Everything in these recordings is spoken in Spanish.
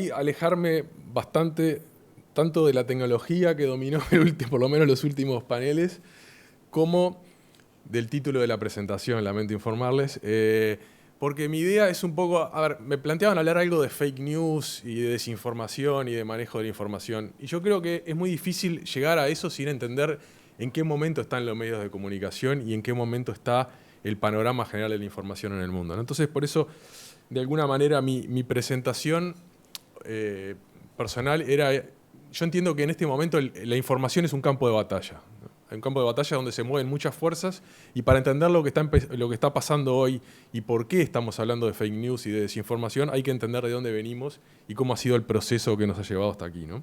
Y alejarme bastante tanto de la tecnología que dominó por lo menos los últimos paneles, como del título de la presentación, lamento informarles, porque mi idea es un poco, a ver, me planteaban hablar algo de fake news y de desinformación y de manejo de la información, y yo creo que es muy difícil llegar a eso sin entender en qué momento están los medios de comunicación y en qué momento está el panorama general de la información en el mundo, ¿no? Entonces, por eso, de alguna manera, mi presentación personal era... Yo entiendo que en este momento la información es un campo de batalla, ¿no? Hay un campo de batalla donde se mueven muchas fuerzas, y para entender lo que está pasando hoy y por qué estamos hablando de fake news y de desinformación, hay que entender de dónde venimos y cómo ha sido el proceso que nos ha llevado hasta aquí, ¿no?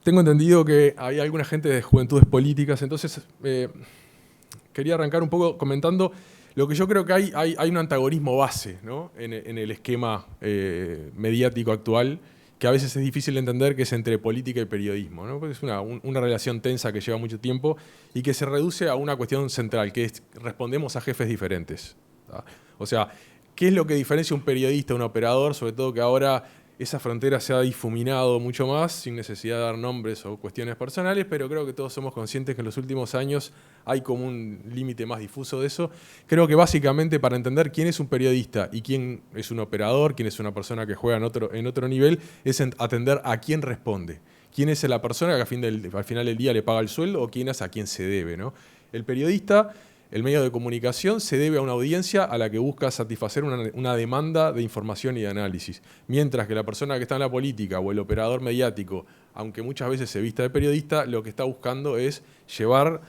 Tengo entendido que hay alguna gente de Juventudes Políticas, entonces quería arrancar un poco comentando lo que yo creo que hay un antagonismo base, ¿no? en el esquema mediático actual, que a veces es difícil de entender, que es entre política y periodismo, ¿no? Porque es una relación tensa que lleva mucho tiempo y que se reduce a una cuestión central, que es respondemos a jefes diferentes, ¿tá? O sea, ¿qué es lo que diferencia un periodista de un operador? Sobre todo que ahora esa frontera se ha difuminado mucho más, sin necesidad de dar nombres o cuestiones personales, pero creo que todos somos conscientes que en los últimos años hay como un límite más difuso de eso. Creo que básicamente para entender quién es un periodista y quién es un operador, quién es una persona que juega en otro nivel, es atender a quién responde. ¿Quién es la persona que al final del día le paga el sueldo, o quién es a quién se debe, ¿no? El periodista, el medio de comunicación, se debe a una audiencia a la que busca satisfacer una demanda de información y de análisis. Mientras que la persona que está en la política o el operador mediático, aunque muchas veces se vista de periodista, lo que está buscando es llevar...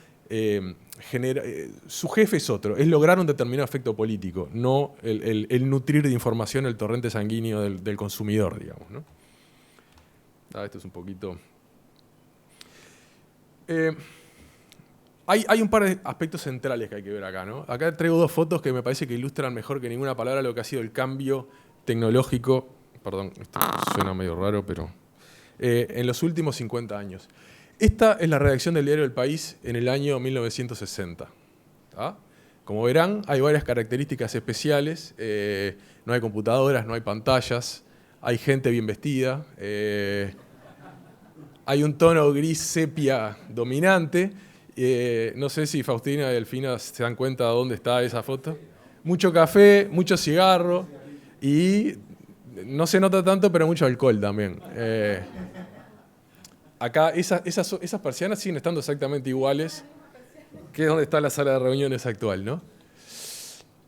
su jefe es otro, es lograr un determinado efecto político, no el nutrir de información el torrente sanguíneo del consumidor, digamos, ¿no? Esto es un poquito... Hay un par de aspectos centrales que hay que ver acá, ¿no? Acá traigo dos fotos que me parece que ilustran mejor que ninguna palabra lo que ha sido el cambio tecnológico, perdón, esto suena medio raro, pero en los últimos 50 años. Esta es la redacción del diario El País en el año 1960. ¿Tá? Como verán, hay varias características especiales. No hay computadoras, no hay pantallas, hay gente bien vestida, hay un tono gris sepia dominante. No sé si Faustina y Delfina se dan cuenta de dónde está esa foto. Mucho café, mucho cigarro y no se nota tanto, pero mucho alcohol también. Acá esas persianas siguen estando exactamente iguales que donde está la sala de reuniones actual, ¿no?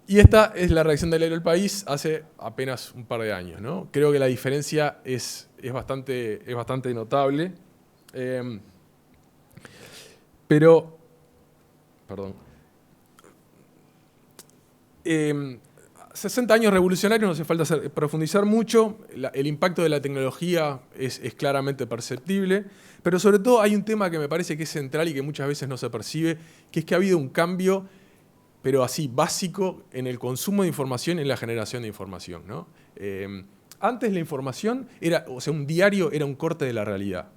Y esta es la reacción del diario El País hace apenas un par de años, ¿no? Creo que la diferencia es bastante notable. Pero, perdón, 60 años revolucionarios, no hace falta profundizar mucho, el impacto de la tecnología es claramente perceptible, pero sobre todo hay un tema que me parece que es central y que muchas veces no se percibe, que es que ha habido un cambio, pero así, básico, en el consumo de información y en la generación de información, ¿no? Antes la información un diario era un corte de la realidad.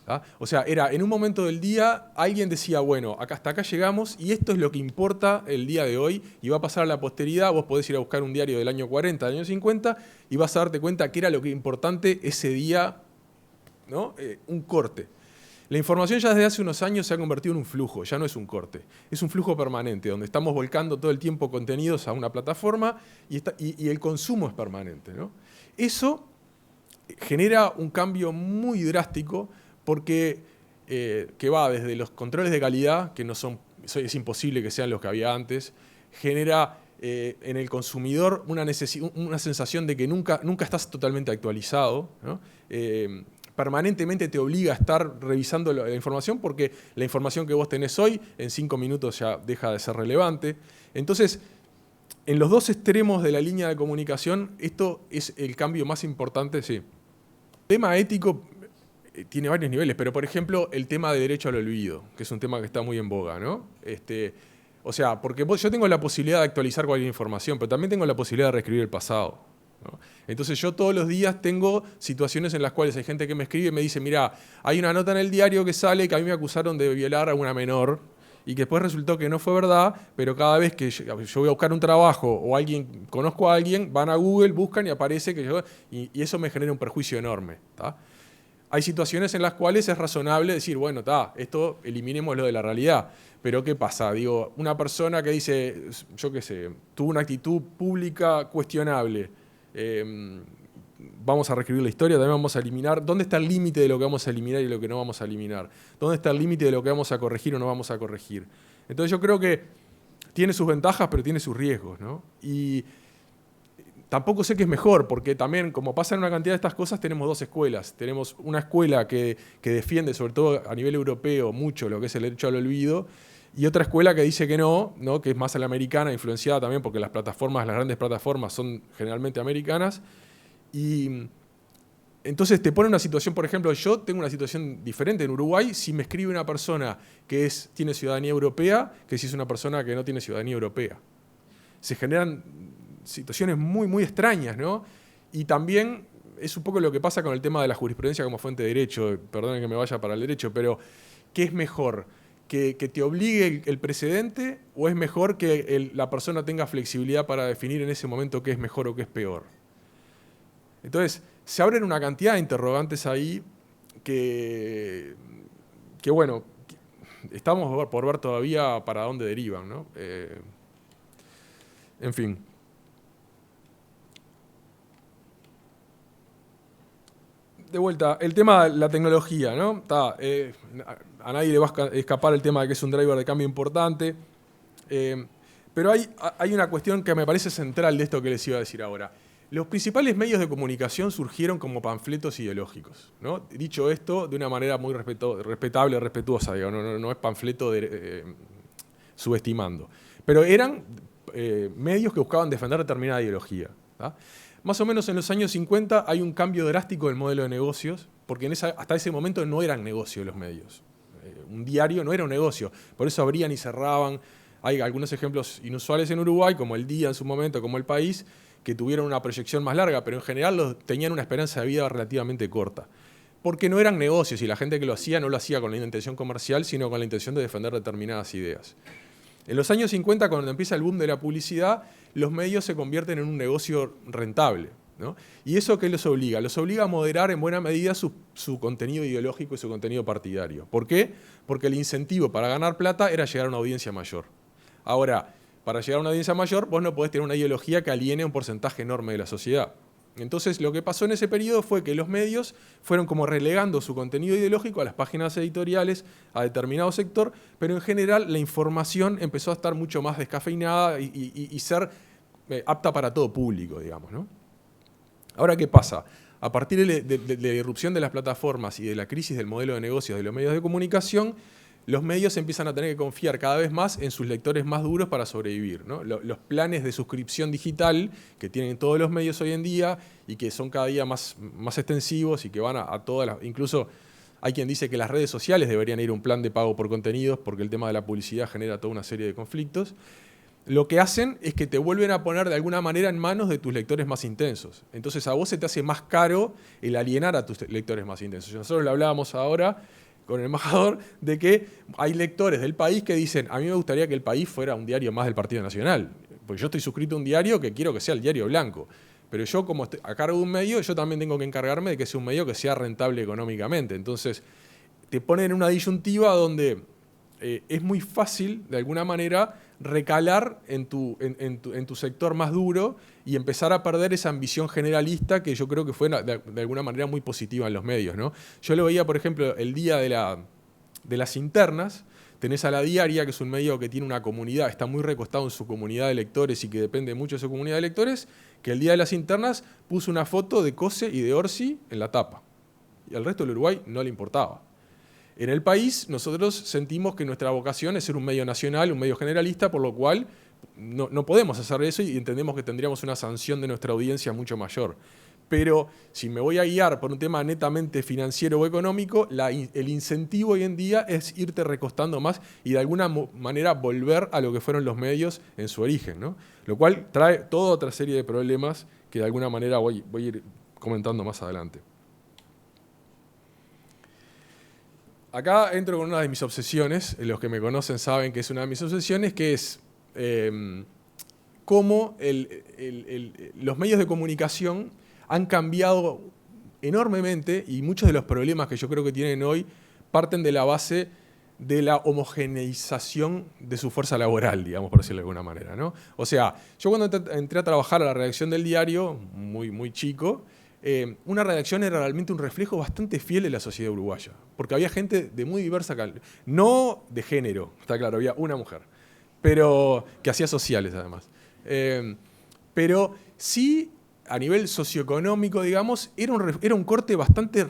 ¿Ah? O sea, en un momento del día alguien decía, bueno, hasta acá llegamos y esto es lo que importa el día de hoy y va a pasar a la posteridad. Vos podés ir a buscar un diario del año 40, del año 50 y vas a darte cuenta que era lo que importante ese día, ¿no? Un corte. La información ya desde hace unos años se ha convertido en un flujo, ya no es un corte. Es un flujo permanente, donde estamos volcando todo el tiempo contenidos a una plataforma y el consumo es permanente, ¿no? Eso genera un cambio muy drástico, porque que va desde los controles de calidad, que es imposible que sean los que había antes, genera en el consumidor una sensación de que nunca estás totalmente actualizado, ¿no? Permanentemente te obliga a estar revisando la información, porque la información que vos tenés hoy en 5 minutos ya deja de ser relevante. Entonces, en los dos extremos de la línea de comunicación, esto es el cambio más importante, sí. El tema ético tiene varios niveles, pero por ejemplo el tema de derecho al olvido, que es un tema que está muy en boga, ¿no? O sea, porque yo tengo la posibilidad de actualizar cualquier información, pero también tengo la posibilidad de reescribir el pasado, ¿no? Entonces yo todos los días tengo situaciones en las cuales hay gente que me escribe y me dice, mira, hay una nota en el diario que sale que a mí me acusaron de violar a una menor y que después resultó que no fue verdad, pero cada vez que yo voy a buscar un trabajo o conozco a alguien, van a Google, buscan y aparece que yo... Y eso me genera un perjuicio enorme. ¿Tá? Hay situaciones en las cuales es razonable decir, bueno, esto eliminemos lo de la realidad. Pero ¿qué pasa? Digo, una persona que dice, yo qué sé, tuvo una actitud pública cuestionable, vamos a reescribir la historia, también vamos a eliminar. ¿Dónde está el límite de lo que vamos a eliminar y lo que no vamos a eliminar? ¿Dónde está el límite de lo que vamos a corregir o no vamos a corregir? Entonces yo creo que tiene sus ventajas, pero tiene sus riesgos, ¿no? Y tampoco sé qué es mejor, porque también, como pasa en una cantidad de estas cosas, tenemos dos escuelas. Tenemos una escuela que defiende, sobre todo a nivel europeo, mucho lo que es el derecho al olvido, y otra escuela que dice que no, que es más a la americana, influenciada también porque las grandes plataformas son generalmente americanas. Y entonces te pone una situación, por ejemplo, yo tengo una situación diferente en Uruguay si me escribe una persona que tiene ciudadanía europea que si es una persona que no tiene ciudadanía europea. Se generan situaciones muy, muy extrañas, ¿no? Y también es un poco lo que pasa con el tema de la jurisprudencia como fuente de derecho. Perdonen que me vaya para el derecho, pero ¿qué es mejor? ¿Que te obligue el precedente o es mejor que la persona tenga flexibilidad para definir en ese momento qué es mejor o qué es peor? Entonces, se abren una cantidad de interrogantes ahí que bueno, estamos por ver todavía para dónde derivan, ¿no? En fin. De vuelta, el tema de la tecnología, ¿no? A nadie le va a escapar el tema de que es un driver de cambio importante. Pero hay una cuestión que me parece central de esto que les iba a decir ahora. Los principales medios de comunicación surgieron como panfletos ideológicos, ¿no? Dicho esto de una manera muy respetable, respetuosa, digo, no es panfleto subestimando. Pero eran medios que buscaban defender determinada ideología. ¿Tá? Más o menos en los años 50 hay un cambio drástico del modelo de negocios, porque hasta ese momento no eran negocios los medios. Un diario no era un negocio, por eso abrían y cerraban. Hay algunos ejemplos inusuales en Uruguay, como El Día en su momento, como El País, que tuvieron una proyección más larga, pero en general tenían una esperanza de vida relativamente corta. Porque no eran negocios y la gente que lo hacía no lo hacía con la intención comercial, sino con la intención de defender determinadas ideas. En los años 50, cuando empieza el boom de la publicidad, los medios se convierten en un negocio rentable, ¿no? ¿Y eso qué los obliga? Los obliga a moderar en buena medida su contenido ideológico y su contenido partidario. ¿Por qué? Porque el incentivo para ganar plata era llegar a una audiencia mayor. Ahora, para llegar a una audiencia mayor, vos no podés tener una ideología que aliene a un porcentaje enorme de la sociedad. Entonces, lo que pasó en ese periodo fue que los medios fueron como relegando su contenido ideológico a las páginas editoriales, a determinado sector, pero en general la información empezó a estar mucho más descafeinada y ser apta para todo público, digamos, ¿no? Ahora, ¿qué pasa? A partir de la irrupción de las plataformas y de la crisis del modelo de negocios de los medios de comunicación, los medios empiezan a tener que confiar cada vez más en sus lectores más duros para sobrevivir, ¿no? Los planes de suscripción digital que tienen todos los medios hoy en día y que son cada día más extensivos y que van a todas las... Incluso hay quien dice que las redes sociales deberían ir a un plan de pago por contenidos porque el tema de la publicidad genera toda una serie de conflictos. Lo que hacen es que te vuelven a poner de alguna manera en manos de tus lectores más intensos. Entonces a vos se te hace más caro el alienar a tus lectores más intensos. Nosotros lo hablábamos ahora con el embajador, de que hay lectores del País que dicen, a mí me gustaría que El País fuera un diario más del Partido Nacional, porque yo estoy suscrito a un diario que quiero que sea el diario blanco, pero yo como estoy a cargo de un medio, yo también tengo que encargarme de que sea un medio que sea rentable económicamente. Entonces, te ponen en una disyuntiva donde es muy fácil, de alguna manera, recalar en tu sector más duro y empezar a perder esa ambición generalista que yo creo que fue de alguna manera muy positiva en los medios, ¿no? Yo lo veía, por ejemplo, el día de las internas, tenés a La Diaria, que es un medio que tiene una comunidad, está muy recostado en su comunidad de lectores y que depende mucho de su comunidad de lectores, que el día de las internas puso una foto de COSE y de Orsi en la tapa. Y al resto del Uruguay no le importaba. En El País, nosotros sentimos que nuestra vocación es ser un medio nacional, un medio generalista, por lo cual no podemos hacer eso y entendemos que tendríamos una sanción de nuestra audiencia mucho mayor. Pero si me voy a guiar por un tema netamente financiero o económico, el incentivo hoy en día es irte recostando más y de alguna manera volver a lo que fueron los medios en su origen, ¿no? Lo cual trae toda otra serie de problemas que de alguna manera voy a ir comentando más adelante. acá entro con una de mis obsesiones, los que me conocen saben que es una de mis obsesiones, que es cómo los medios de comunicación han cambiado enormemente y muchos de los problemas que yo creo que tienen hoy parten de la base de la homogeneización de su fuerza laboral, digamos, por decirlo de alguna manera, ¿no? O sea, yo cuando entré a trabajar a la redacción del diario, muy chico, una redacción era realmente un reflejo bastante fiel de la sociedad uruguaya, porque había gente de muy diversa calidad, no de género, está claro, había una mujer, pero que hacía sociales además. Pero sí, a nivel socioeconómico, digamos, era un corte bastante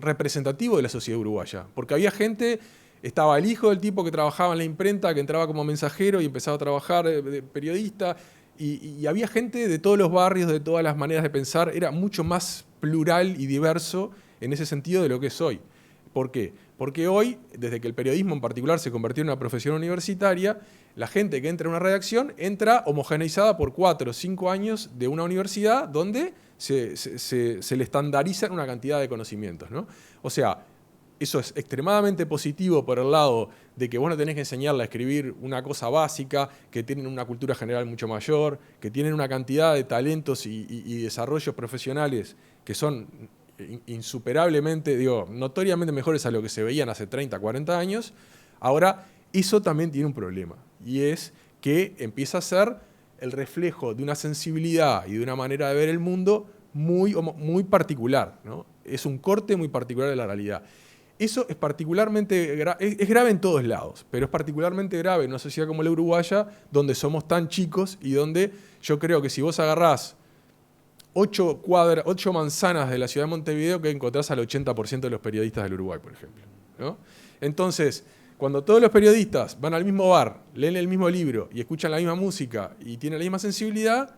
representativo de la sociedad uruguaya, porque había gente, estaba el hijo del tipo que trabajaba en la imprenta, que entraba como mensajero y empezaba a trabajar de periodista, y había gente de todos los barrios, de todas las maneras de pensar, era mucho más plural y diverso en ese sentido de lo que es hoy. ¿Por qué? Porque hoy, desde que el periodismo en particular se convirtió en una profesión universitaria, la gente que entra a una redacción entra homogeneizada por 4 o 5 años de una universidad donde se le estandarizan una cantidad de conocimientos, ¿no? O sea, eso es extremadamente positivo por el lado de que vos no tenés que enseñarle a escribir una cosa básica, que tienen una cultura general mucho mayor, que tienen una cantidad de talentos y desarrollos profesionales que son insuperablemente, notoriamente mejores a lo que se veían hace 30, 40 años. Ahora, eso también tiene un problema, y es que empieza a ser el reflejo de una sensibilidad y de una manera de ver el mundo muy particular, ¿no? Es un corte muy particular de la realidad. Eso es particularmente es grave en todos lados, pero es particularmente grave en una sociedad como la uruguaya, donde somos tan chicos y donde yo creo que si vos agarrás 8 manzanas de la ciudad de Montevideo, que encontrás al 80% de los periodistas del Uruguay, por ejemplo, ¿no? Entonces, cuando todos los periodistas van al mismo bar, leen el mismo libro y escuchan la misma música y tienen la misma sensibilidad,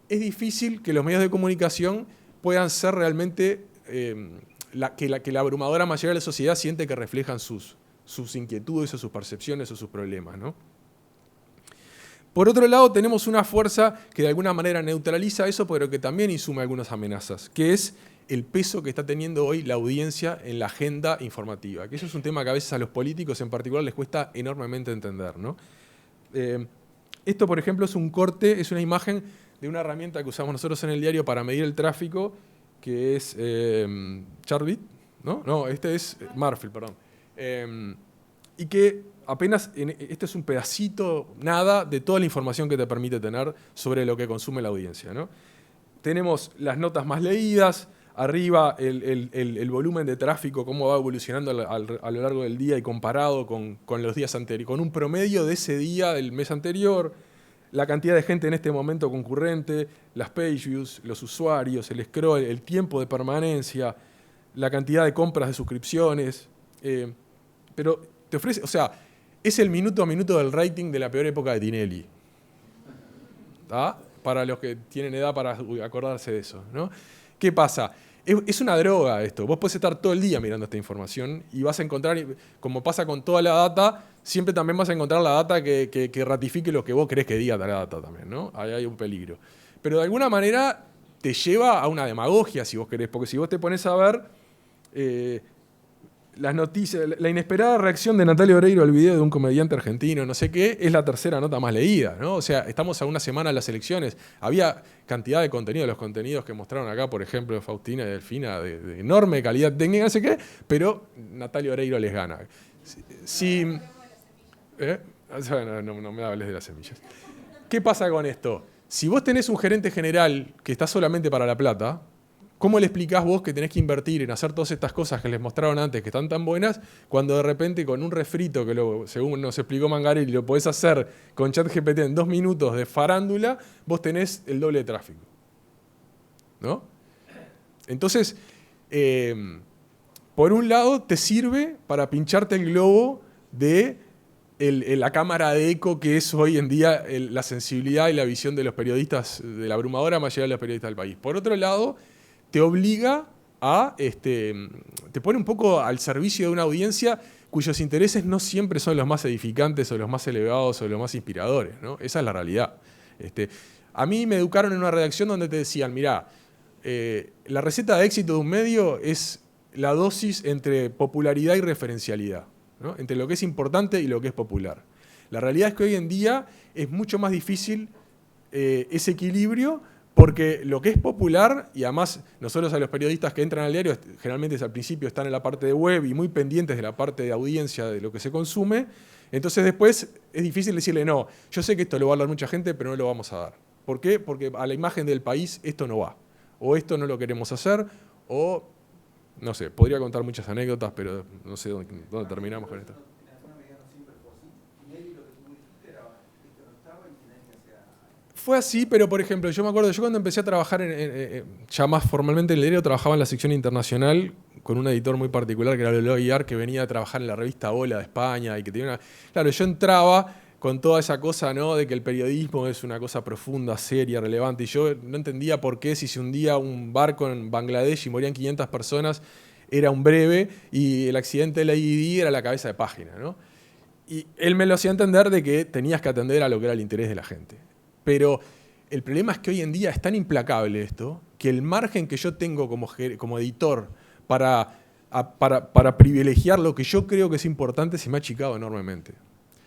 es difícil que los medios de comunicación puedan ser realmente que la abrumadora mayoría de la sociedad siente que reflejan sus inquietudes o sus percepciones o sus problemas, ¿no? Por otro lado, tenemos una fuerza que de alguna manera neutraliza eso, pero que también insume algunas amenazas, que es el peso que está teniendo hoy la audiencia en la agenda informativa. Que eso es un tema que a veces a los políticos en particular les cuesta enormemente entender, ¿no? Esto, por ejemplo, es un corte, es una imagen de una herramienta que usamos nosotros en el diario para medir el tráfico, que es Chartbeat, ¿no? No, este es Marfil, perdón. Y que apenas, este es un pedacito, nada, de toda la información que te permite tener sobre lo que consume la audiencia, ¿no? Tenemos las notas más leídas, arriba el volumen de tráfico, cómo va evolucionando a lo largo del día y comparado con los días anteriores, con un promedio de ese día del mes anterior, la cantidad de gente en este momento concurrente, las page views, los usuarios, el scroll, el tiempo de permanencia, la cantidad de compras de suscripciones, pero te ofrece, o sea, es el minuto a minuto del rating de la peor época de Tinelli. ¿Ah? Para los que tienen edad para acordarse de eso, ¿no? ¿Qué pasa? Es una droga esto. Vos podés estar todo el día mirando esta información y vas a encontrar, como pasa con toda la data, siempre también vas a encontrar la data que ratifique lo que vos querés que diga la data también, ¿no? Ahí hay un peligro. Pero de alguna manera te lleva a una demagogia, si vos querés, porque si vos te pones a ver las noticias, la inesperada reacción de Natalia Oreiro al video de un comediante argentino, no sé qué, es la tercera nota más leída, ¿no? O sea, estamos a una semana de las elecciones. Había cantidad de contenido, los contenidos que mostraron acá, por ejemplo, de Faustina y Delfina, de enorme calidad técnica, no sé qué, pero Natalia Oreiro les gana. No me hables de las semillas. ¿Qué pasa con esto? Si vos tenés un gerente general que está solamente para la plata, ¿cómo le explicás vos que tenés que invertir en hacer todas estas cosas que les mostraron antes, que están tan buenas, cuando de repente con un refrito, que según nos explicó Mangarelli, lo podés hacer con ChatGPT en 2 minutos de farándula, vos tenés el doble de tráfico? ¿No? Entonces, por un lado, te sirve para pincharte el globo de la cámara de eco que es hoy en día la sensibilidad y la visión de los periodistas, de la abrumadora mayoría de los periodistas del país. Por otro lado, te obliga a, te pone un poco al servicio de una audiencia cuyos intereses no siempre son los más edificantes o los más elevados o los más inspiradores, ¿no? Esa es la realidad. A mí me educaron en una redacción donde te decían, mirá, la receta de éxito de un medio es la dosis entre popularidad y referencialidad, ¿no? Entre lo que es importante y lo que es popular. La realidad es que hoy en día es mucho más difícil ese equilibrio, porque lo que es popular, y además nosotros a los periodistas que entran al diario, generalmente al principio están en la parte de web y muy pendientes de la parte de audiencia de lo que se consume, entonces después es difícil decirle, no, yo sé que esto lo va a hablar mucha gente, pero no lo vamos a dar. ¿Por qué? Porque a la imagen del país esto no va. O esto no lo queremos hacer, o, no sé, podría contar muchas anécdotas, pero no sé dónde terminamos con esto. Fue así, pero por ejemplo, yo me acuerdo, yo cuando empecé a trabajar ya más formalmente en el diario, trabajaba en la sección internacional con un editor muy particular que era Lolo Aguiar, que venía a trabajar en la revista Hola de España y que tenía una... Claro, yo entraba con toda esa cosa, ¿no?, de que el periodismo es una cosa profunda, seria, relevante, y yo no entendía por qué si se hundía un barco en Bangladesh y morían 500 personas, era un breve, y el accidente de la IDD era la cabeza de página, ¿no? Y él me lo hacía entender de que tenías que atender a lo que era el interés de la gente. Pero el problema es que hoy en día es tan implacable esto, que el margen que yo tengo como editor para privilegiar lo que yo creo que es importante se me ha achicado enormemente.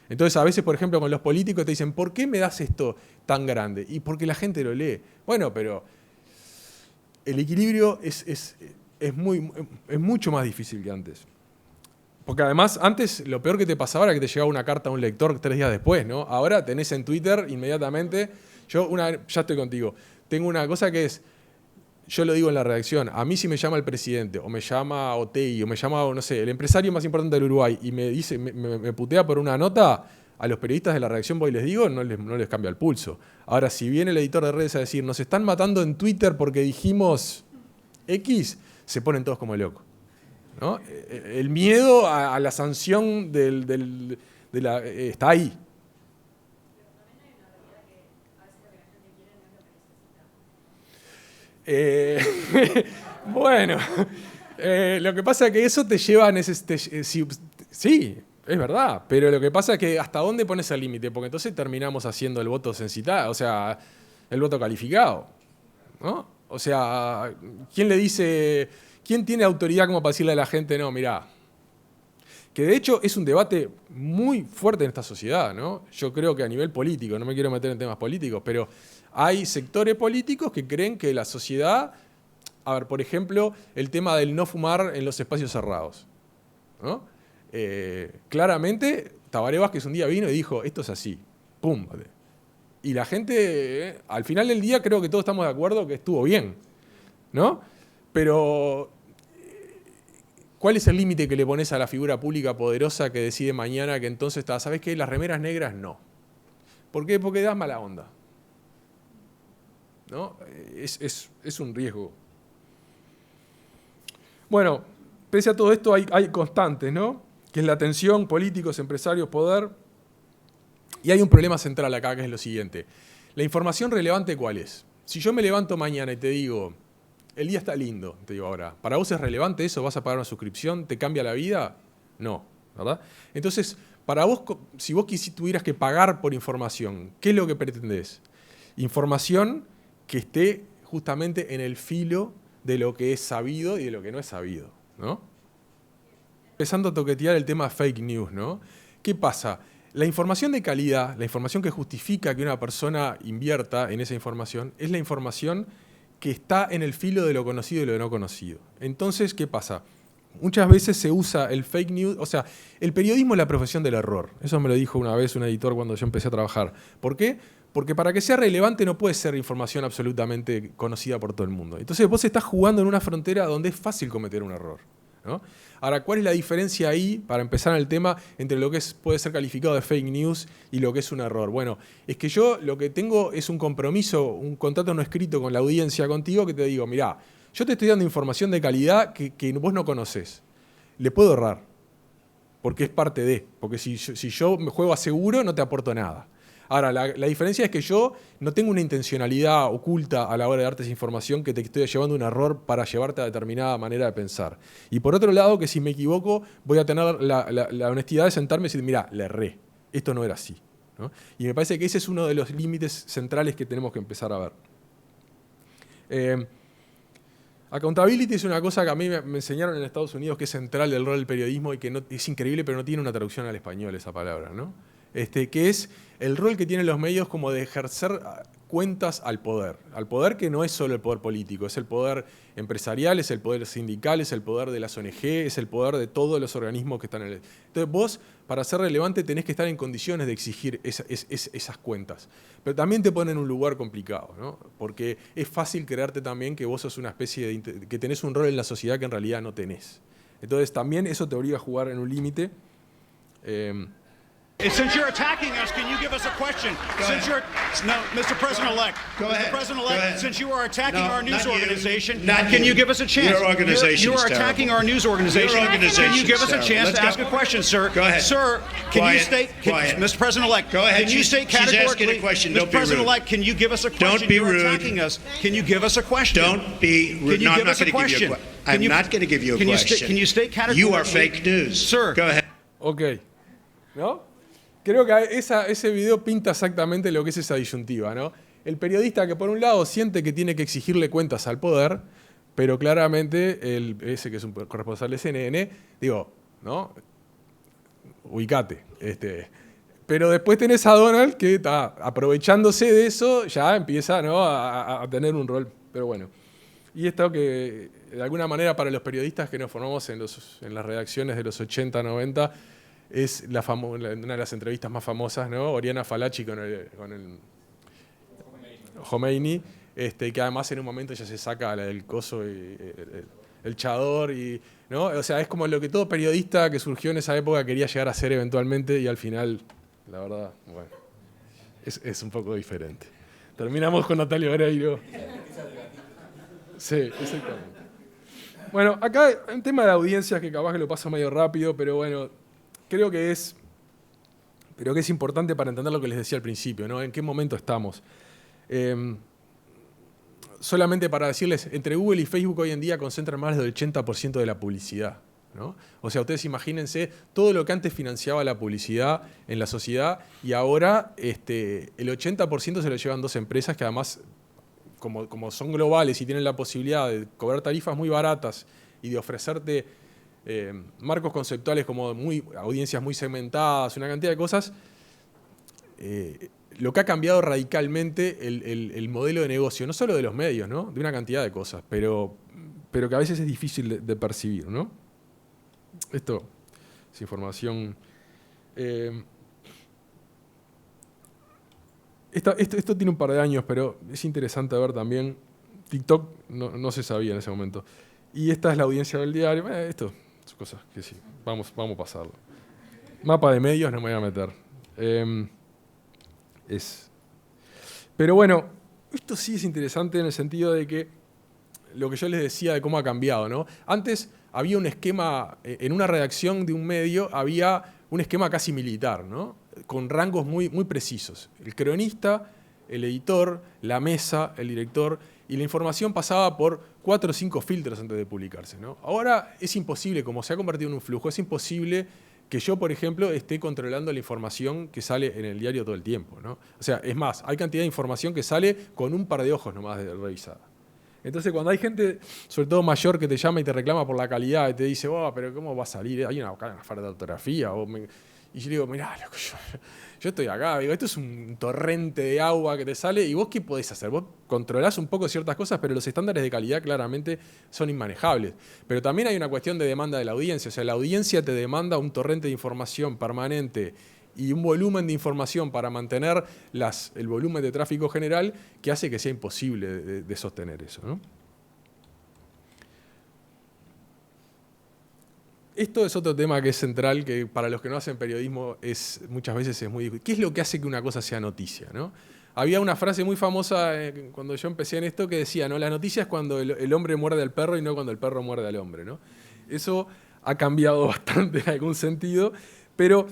Entonces, a veces, por ejemplo, con los políticos te dicen, ¿por qué me das esto tan grande? Y porque la gente lo lee. Bueno, pero el equilibrio es mucho más difícil que antes. Porque además, antes lo peor que te pasaba era que te llegaba una carta a un lector 3 días después, ¿no? Ahora tenés en Twitter inmediatamente. Ya estoy contigo. Tengo una cosa que es, yo lo digo en la redacción, a mí si me llama el presidente, o me llama Otegi, o me llama, no sé, el empresario más importante del Uruguay, y me dice, me putea por una nota, a los periodistas de la redacción voy y les digo, no les cambia el pulso. Ahora, si viene el editor de redes a decir, nos están matando en Twitter porque dijimos X, se ponen todos como locos, ¿no? El miedo a la sanción está ahí. Bueno, lo que pasa es que eso te lleva a sí, es verdad, pero lo que pasa es que hasta dónde pones el límite, porque entonces terminamos haciendo el voto censitado, o sea, el voto calificado, ¿no? O sea, quién tiene autoridad como para decirle a la gente, no, mirá, que de hecho es un debate muy fuerte en esta sociedad, ¿no? Yo creo que a nivel político, no me quiero meter en temas políticos, pero hay sectores políticos que creen que la sociedad, a ver, por ejemplo, el tema del no fumar en los espacios cerrados, ¿no? Claramente, Tabaré Vázquez un día vino y dijo, esto es así, pum. Y la gente, al final del día creo que todos estamos de acuerdo que estuvo bien, ¿no? Pero ¿cuál es el límite que le pones a la figura pública poderosa que decide mañana que entonces, ¿sabes qué? Las remeras negras no. ¿Por qué? Porque das mala onda, ¿no? Es un riesgo. Bueno, pese a todo esto hay constantes, ¿no? Que es la tensión, políticos, empresarios, poder. Y hay un problema central acá, que es lo siguiente. ¿La información relevante cuál es? Si yo me levanto mañana y te digo, el día está lindo, te digo ahora, ¿para vos es relevante eso? ¿Vas a pagar una suscripción? ¿Te cambia la vida? No, ¿verdad? Entonces, para vos, si vos tuvieras que pagar por información, ¿qué es lo que pretendés? Información que esté justamente en el filo de lo que es sabido y de lo que no es sabido, ¿no? Empezando a toquetear el tema fake news, ¿no? ¿Qué pasa? La información de calidad, la información que justifica que una persona invierta en esa información, es la información que está en el filo de lo conocido y lo no conocido. Entonces, ¿qué pasa? Muchas veces se usa el fake news, o sea, el periodismo es la profesión del error. Eso me lo dijo una vez un editor cuando yo empecé a trabajar. ¿Por qué? Porque para que sea relevante no puede ser información absolutamente conocida por todo el mundo. Entonces vos estás jugando en una frontera donde es fácil cometer un error, ¿no? Ahora, ¿cuál es la diferencia ahí, para empezar en el tema, entre lo que puede ser calificado de fake news y lo que es un error? Bueno, es que yo lo que tengo es un compromiso, un contrato no escrito con la audiencia contigo que te digo, mirá, yo te estoy dando información de calidad que vos no conocés. Le puedo errar, porque es parte de, porque si yo me juego a seguro no te aporto nada. Ahora, la diferencia es que yo no tengo una intencionalidad oculta a la hora de darte esa información que te estoy llevando a un error para llevarte a determinada manera de pensar. Y por otro lado, que si me equivoco, voy a tener la honestidad de sentarme y decir, mirá, le erré, esto no era así, ¿no? Y me parece que ese es uno de los límites centrales que tenemos que empezar a ver. Accountability es una cosa que a mí me enseñaron en Estados Unidos que es central del rol del periodismo y que no, es increíble, pero no tiene una traducción al español esa palabra, ¿no? Que es el rol que tienen los medios como de ejercer cuentas al poder que no es solo el poder político, es el poder empresarial, es el poder sindical, es el poder de las ONG, es el poder de todos los organismos que están en el... Entonces vos, para ser relevante, tenés que estar en condiciones de exigir esas cuentas. Pero también te ponen en un lugar complicado, ¿no? Porque es fácil creerte también que vos sos una especie de... que tenés un rol en la sociedad que en realidad no tenés. Entonces también eso te obliga a jugar en un límite. Since you're attacking us, can you give us a question? No, Mr. President-elect. Mr. President-elect, since you are attacking our news organization, can you give us a chance? Your organization You are attacking our news organization. Your organization Can you give us a is chance terrible. to ask a question, sir? Go ahead. Sir, can Quiet, you state, quiet. Mr. President-elect, Go ahead. can you state She's asking a categorically, question. Mr. Don't be rude. President-elect, can you give us a question? Don't be You're rude. attacking us. Can you give us a question? Don't be rude. Can you No, I'm give not us a going to give you a question? question. I'm not going to give you a Can question. you state categorically? You are fake news. Sir. Go ahead. Ok. ¿No? Creo que ese video pinta exactamente lo que es esa disyuntiva, ¿no? El periodista que por un lado siente que tiene que exigirle cuentas al poder, pero claramente ese que es un corresponsal de CNN, digo, ¿no? Ubicate. Pero después tenés a Donald que está aprovechándose de eso, ya empieza, ¿no? a tener un rol. Pero bueno. Y esto que de alguna manera para los periodistas que nos formamos en las redacciones de los 80, 90, es una de las entrevistas más famosas, ¿no? Oriana Fallaci con el Khomeini, que además en un momento ya se saca el coso, el chador, ¿no? O sea, es como lo que todo periodista que surgió en esa época quería llegar a ser eventualmente y al final, la verdad, bueno, es un poco diferente. Terminamos con Natalia Oreiro. Sí, exactamente. Bueno, acá hay un tema de audiencias que capaz que lo paso medio rápido, pero bueno, creo que es importante para entender lo que les decía al principio, ¿no? En qué momento estamos. Solamente para decirles, entre Google y Facebook hoy en día concentran más del 80% de la publicidad, ¿no? O sea, ustedes imagínense todo lo que antes financiaba la publicidad en la sociedad y ahora el 80% se lo llevan dos empresas que además, como son globales y tienen la posibilidad de cobrar tarifas muy baratas y de ofrecerte marcos conceptuales como audiencias muy segmentadas, una cantidad de cosas, lo que ha cambiado radicalmente el modelo de negocio, no solo de los medios, ¿no? De una cantidad de cosas, pero que a veces es difícil de percibir, ¿no? Esto es información... Esto tiene un par de años, pero es interesante ver también. TikTok no se sabía en ese momento. Y esta es la audiencia del diario. Esto son cosas que sí, vamos a pasarlo. Mapa de medios no me voy a meter. Pero bueno, esto sí es interesante en el sentido de que lo que yo les decía de cómo ha cambiado, ¿no? Antes había un esquema, en una redacción de un medio había un esquema casi militar, ¿no? Con rangos muy precisos. El cronista, el editor, la mesa, el director, y la información pasaba por 4 o 5 filtros antes de publicarse, ¿no? Ahora es imposible, como se ha convertido en un flujo, es imposible que yo, por ejemplo, esté controlando la información que sale en el diario todo el tiempo, ¿no? O sea, es más, hay cantidad de información que sale con un par de ojos nomás de revisada. Entonces, cuando hay gente, sobre todo mayor, que te llama y te reclama por la calidad y te dice, oh, pero ¿cómo va a salir? Hay una falta de ortografía. Y yo digo, mirá, loco, yo estoy acá, digo, esto es un torrente de agua que te sale, ¿y vos qué podés hacer? Vos controlás un poco ciertas cosas, pero los estándares de calidad claramente son inmanejables. Pero también hay una cuestión de demanda de la audiencia, o sea, la audiencia te demanda un torrente de información permanente y un volumen de información para mantener el volumen de tráfico general que hace que sea imposible de sostener eso, ¿no? Esto es otro tema que es central, que para los que no hacen periodismo muchas veces es muy difícil. ¿Qué es lo que hace que una cosa sea noticia, ¿no? Había una frase muy famosa cuando yo empecé en esto que decía, ¿no? La noticia es cuando el hombre muerde al perro y no cuando el perro muerde al hombre, ¿no? Eso ha cambiado bastante en algún sentido, pero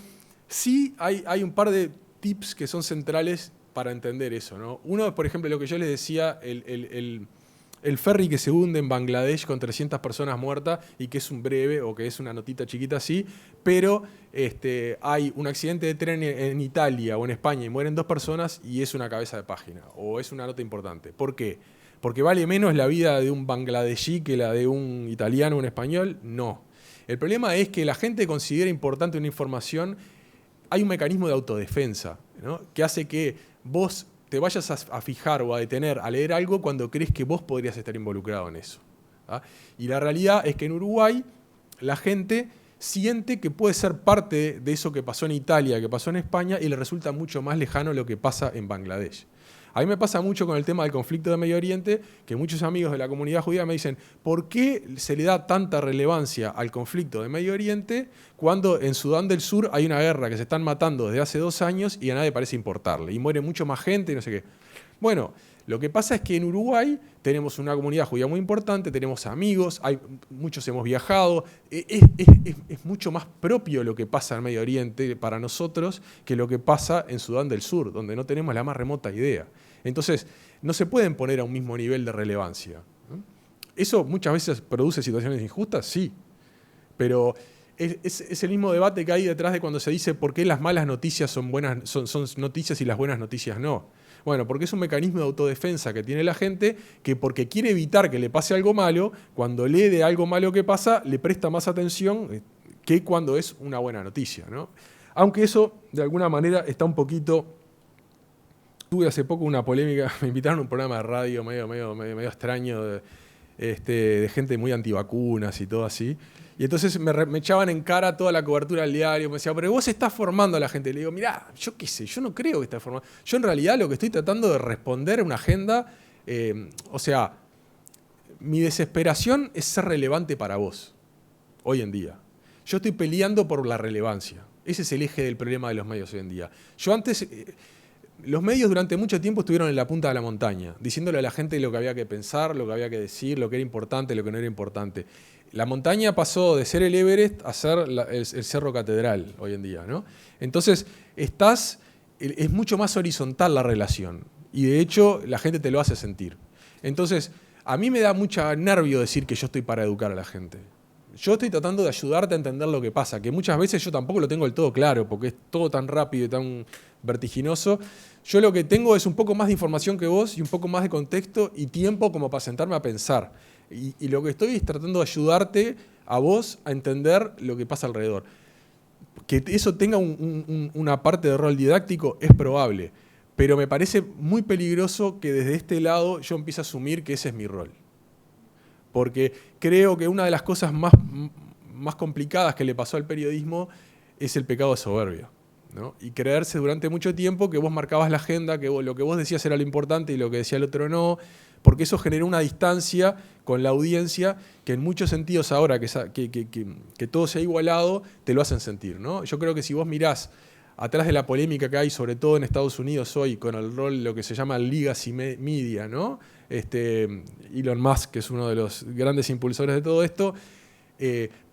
sí hay un par de tips que son centrales para entender eso, ¿no? Uno, por ejemplo, lo que yo les decía, el ferry que se hunde en Bangladesh con 300 personas muertas y que es un breve o que es una notita chiquita así, pero hay un accidente de tren en Italia o en España y mueren 2 personas y es una cabeza de página o es una nota importante. ¿Por qué? ¿Porque vale menos la vida de un bangladesí que la de un italiano o un español? No. El problema es que la gente considera importante una información. Hay un mecanismo de autodefensa, ¿no?, que hace que vos te vayas a fijar o a detener a leer algo cuando crees que vos podrías estar involucrado en eso. ¿Ah? Y la realidad es que en Uruguay la gente siente que puede ser parte de eso que pasó en Italia, que pasó en España, y le resulta mucho más lejano lo que pasa en Bangladesh. A mí me pasa mucho con el tema del conflicto de Medio Oriente, que muchos amigos de la comunidad judía me dicen, ¿por qué se le da tanta relevancia al conflicto de Medio Oriente cuando en Sudán del Sur hay una guerra que se están matando desde hace 2 años y a nadie parece importarle? Y muere mucho más gente y no sé qué. Bueno, lo que pasa es que en Uruguay tenemos una comunidad judía muy importante, tenemos amigos, muchos hemos viajado, es mucho más propio lo que pasa en Medio Oriente para nosotros que lo que pasa en Sudán del Sur, donde no tenemos la más remota idea. Entonces, no se pueden poner a un mismo nivel de relevancia. ¿Eso muchas veces produce situaciones injustas? Sí, pero es el mismo debate que hay detrás de cuando se dice por qué las malas noticias son noticias y las buenas noticias no. Bueno, porque es un mecanismo de autodefensa que tiene la gente que, porque quiere evitar que le pase algo malo, cuando lee de algo malo que pasa, le presta más atención que cuando es una buena noticia, ¿no? Aunque eso, de alguna manera, está un poquito... Tuve hace poco una polémica, me invitaron a un programa de radio medio extraño, de gente muy antivacunas y todo así. Y entonces me echaban en cara toda la cobertura del diario. Me decían, pero vos estás formando a la gente. Le digo, mirá, yo qué sé, yo no creo que esté formando. Yo en realidad lo que estoy tratando de responder a una agenda, o sea, mi desesperación es ser relevante para vos, hoy en día. Yo estoy peleando por la relevancia. Ese es el eje del problema de los medios hoy en día. Yo antes... Los medios durante mucho tiempo estuvieron en la punta de la montaña, diciéndole a la gente lo que había que pensar, lo que había que decir, lo que era importante, lo que no era importante. La montaña pasó de ser el Everest a ser el Cerro Catedral hoy en día, ¿no? Entonces, es mucho más horizontal la relación y de hecho la gente te lo hace sentir. Entonces, a mí me da mucho nervio decir que yo estoy para educar a la gente. Yo estoy tratando de ayudarte a entender lo que pasa, que muchas veces yo tampoco lo tengo del todo claro, porque es todo tan rápido y tan vertiginoso. Yo lo que tengo es un poco más de información que vos y un poco más de contexto y tiempo como para sentarme a pensar. Y lo que estoy es tratando de ayudarte a vos a entender lo que pasa alrededor. Que eso tenga una parte de rol didáctico es probable, pero me parece muy peligroso que desde este lado yo empiece a asumir que ese es mi rol. Porque creo que una de las cosas más complicadas que le pasó al periodismo es el pecado de soberbia, ¿no? Y creerse durante mucho tiempo que vos marcabas la agenda, que lo que vos decías era lo importante y lo que decía el otro no, porque eso generó una distancia con la audiencia que en muchos sentidos ahora que todo se ha igualado, te lo hacen sentir, ¿no? Yo creo que si vos mirás atrás de la polémica que hay, sobre todo en Estados Unidos hoy, con el rol, lo que se llama legacy media, ¿no? Elon Musk, que es uno de los grandes impulsores de todo esto,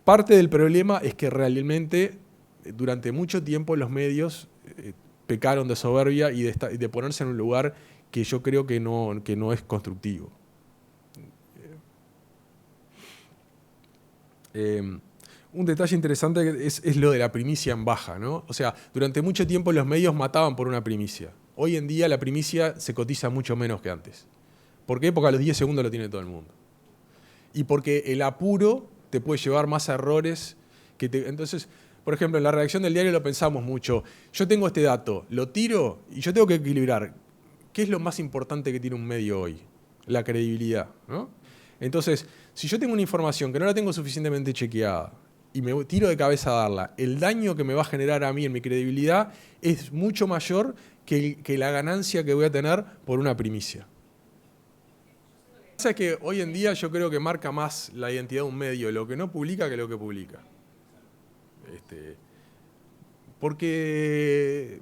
parte del problema es que realmente durante mucho tiempo los medios pecaron de soberbia y de ponerse en un lugar que yo creo que no es constructivo. Un detalle interesante es lo de la primicia en baja, ¿no? O sea, durante mucho tiempo los medios mataban por una primicia. Hoy en día la primicia se cotiza mucho menos que antes. ¿Por qué? Porque a los 10 segundos lo tiene todo el mundo. Y porque el apuro te puede llevar más a errores. Entonces, por ejemplo, en la redacción del diario lo pensamos mucho. Yo tengo este dato, lo tiro y yo tengo que equilibrar. ¿Qué es lo más importante que tiene un medio hoy? La credibilidad, ¿no? Entonces, si yo tengo una información que no la tengo suficientemente chequeada y me tiro de cabeza a darla, el daño que me va a generar a mí en mi credibilidad es mucho mayor que la ganancia que voy a tener por una primicia. Lo que pasa es que hoy en día yo creo que marca más la identidad de un medio lo que no publica que lo que publica. Porque,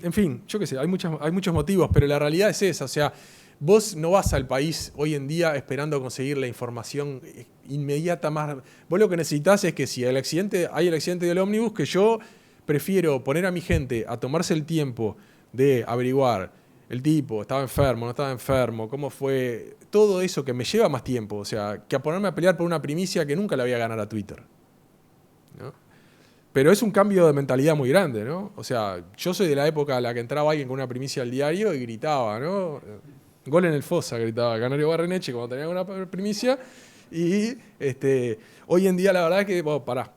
en fin, yo qué sé, hay muchos motivos, pero la realidad es esa. O sea, vos no vas al país hoy en día esperando conseguir la información inmediata más. Vos lo que necesitas es que si hay el accidente del ómnibus, que yo prefiero poner a mi gente a tomarse el tiempo de averiguar el tipo, estaba enfermo, no estaba enfermo, cómo fue, todo eso que me lleva más tiempo, o sea, que a ponerme a pelear por una primicia que nunca la voy a ganar a Twitter, ¿no? Pero es un cambio de mentalidad muy grande, ¿no? O sea, yo soy de la época en la que entraba alguien con una primicia al diario y gritaba, ¿no? Gol en el Fosa, gritaba Canario Barreneche cuando tenía una primicia. Y hoy en día la verdad es que, bueno, pará.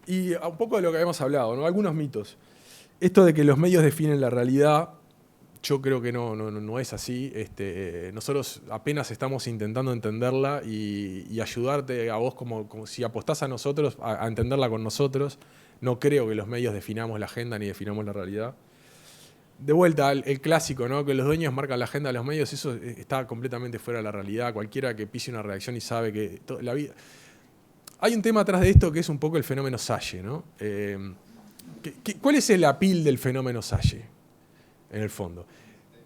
Y un poco de lo que habíamos hablado, ¿no? Algunos mitos. Esto de que los medios definen la realidad, yo creo que no es así. Nosotros apenas estamos intentando entenderla y ayudarte a vos como si apostás a nosotros, a entenderla con nosotros. No creo que los medios definamos la agenda ni definamos la realidad. De vuelta, el clásico, ¿no? Que los dueños marcan la agenda de los medios, eso está completamente fuera de la realidad. Cualquiera que pise una redacción y sabe que la vida... Hay un tema atrás de esto que es un poco el fenómeno Salle, ¿no? ¿Cuál es el appeal del fenómeno Salle, en el fondo?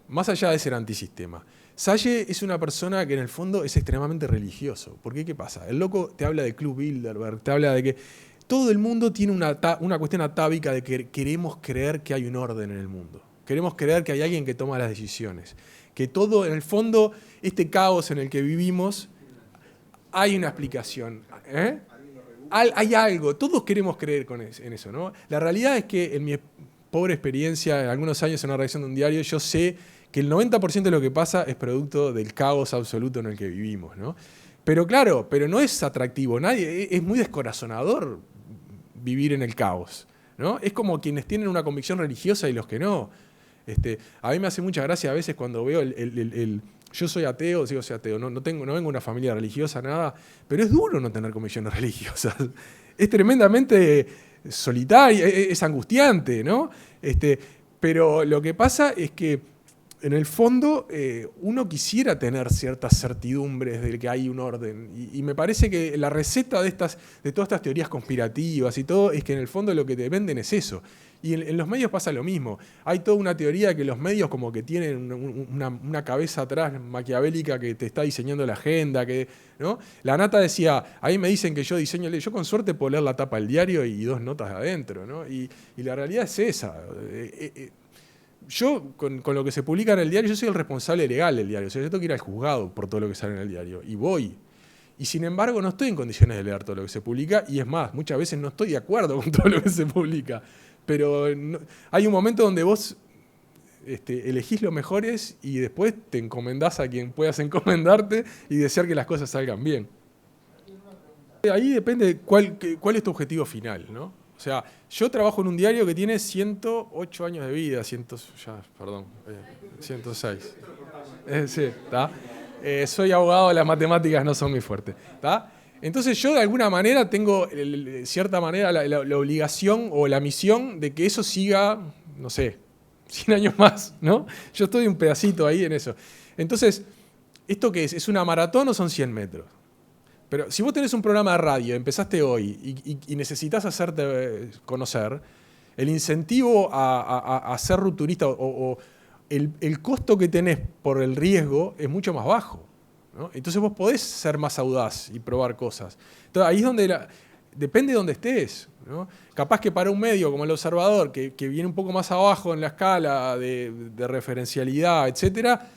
Más allá de ser antisistema. Salle es una persona que en el fondo es extremadamente religioso. ¿Por qué? ¿Qué pasa? El loco te habla de Club Bilderberg, te habla de que todo el mundo tiene una cuestión atávica de que queremos creer que hay un orden en el mundo. Queremos creer que hay alguien que toma las decisiones. Que todo, en el fondo, este caos en el que vivimos, hay una explicación. Hay algo. Todos queremos creer en eso, ¿no? La realidad es que en mi pobre experiencia, en algunos años en una redacción de un diario, yo sé que el 90% de lo que pasa es producto del caos absoluto en el que vivimos, ¿no? Pero claro, pero no es atractivo. Es muy descorazonador vivir en el caos, ¿no? Es como quienes tienen una convicción religiosa y los que no. A mí me hace mucha gracia a veces cuando veo yo soy ateo, soy ateo, no vengo de una familia religiosa, nada, pero es duro no tener convicciones religiosas. Es tremendamente solitario, es angustiante, ¿no? Pero lo que pasa es que en el fondo uno quisiera tener ciertas certidumbres de que hay un orden. Y me parece que la receta de todas estas teorías conspirativas y todo es que en el fondo lo que te venden es eso. Y en los medios pasa lo mismo. Hay toda una teoría de que los medios como que tienen una cabeza atrás maquiavélica que te está diseñando la agenda, ¿no? La Nata decía, a mí me dicen que yo diseño, yo con suerte puedo leer la tapa del diario y 2 notas de adentro, ¿no? Y la realidad es esa. Yo, con lo que se publica en el diario, yo soy el responsable legal del diario. O sea, yo tengo que ir al juzgado por todo lo que sale en el diario. Y voy. Y sin embargo, no estoy en condiciones de leer todo lo que se publica. Y es más, muchas veces no estoy de acuerdo con todo lo que se publica. Pero hay un momento donde vos elegís lo mejores y después te encomendás a quien puedas encomendarte y desear que las cosas salgan bien. Ahí depende de cuál es tu objetivo final, ¿no? O sea, yo trabajo en un diario que tiene 108 años de vida, 106. Sí, ¿está? Soy abogado, las matemáticas no son muy fuertes, ¿está? Entonces yo de alguna manera tengo, de cierta manera, la obligación o la misión de que eso siga, no sé, 100 años más, ¿no? Yo estoy un pedacito ahí en eso. Entonces, ¿esto qué es? ¿Es una maratón o son 100 metros? Pero si vos tenés un programa de radio, empezaste hoy y necesitas hacerte conocer, el incentivo a ser rupturista o el costo que tenés por el riesgo es mucho más bajo, ¿no? Entonces vos podés ser más audaz y probar cosas. Entonces ahí es donde depende de dónde estés, ¿no? Capaz que para un medio como El Observador, que viene un poco más abajo en la escala de referencialidad, etcétera,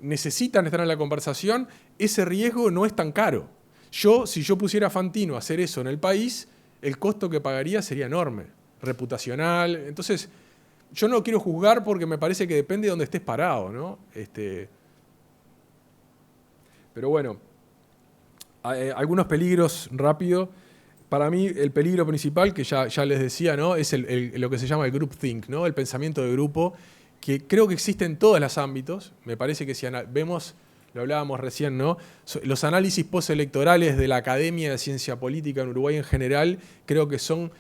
necesitan estar en la conversación, ese riesgo no es tan caro. Si yo pusiera a Fantino a hacer eso en el país, el costo que pagaría sería enorme, reputacional. Entonces, yo no quiero juzgar porque me parece que depende de dónde estés parado, ¿no? Pero bueno, algunos peligros rápido. Para mí, el peligro principal, que ya les decía, ¿no? Es lo que se llama el groupthink, ¿no? El pensamiento de grupo, que creo que existe en todos los ámbitos. Me parece que si vemos... Lo hablábamos recién, ¿no? Los análisis postelectorales de la Academia de Ciencia Política en Uruguay en general creo que son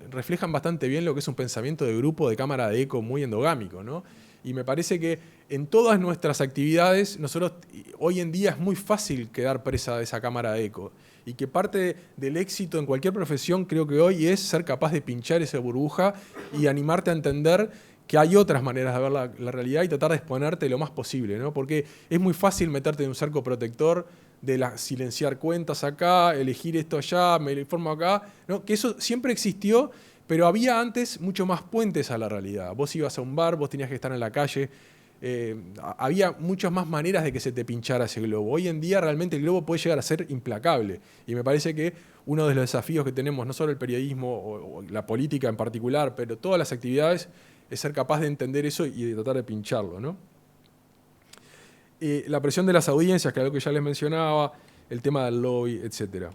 reflejan bastante bien lo que es un pensamiento de grupo, de cámara de eco muy endogámico, ¿no? Y me parece que en todas nuestras actividades, nosotros hoy en día es muy fácil quedar presa de esa cámara de eco. Y que parte del éxito en cualquier profesión creo que hoy es ser capaz de pinchar esa burbuja y animarte a entender que hay otras maneras de ver la realidad y tratar de exponerte lo más posible, ¿no? Porque es muy fácil meterte en un cerco protector de silenciar cuentas acá, elegir esto allá, me informo acá, ¿no? Que eso siempre existió, pero había antes mucho más puentes a la realidad. Vos ibas a un bar, vos tenías que estar en la calle, había muchas más maneras de que se te pinchara ese globo. Hoy en día realmente el globo puede llegar a ser implacable y me parece que uno de los desafíos que tenemos, no solo el periodismo o la política en particular, pero todas las actividades, es ser capaz de entender eso y de tratar de pincharlo, ¿no? La presión de las audiencias, que es algo que ya les mencionaba, el tema del lobby, etc.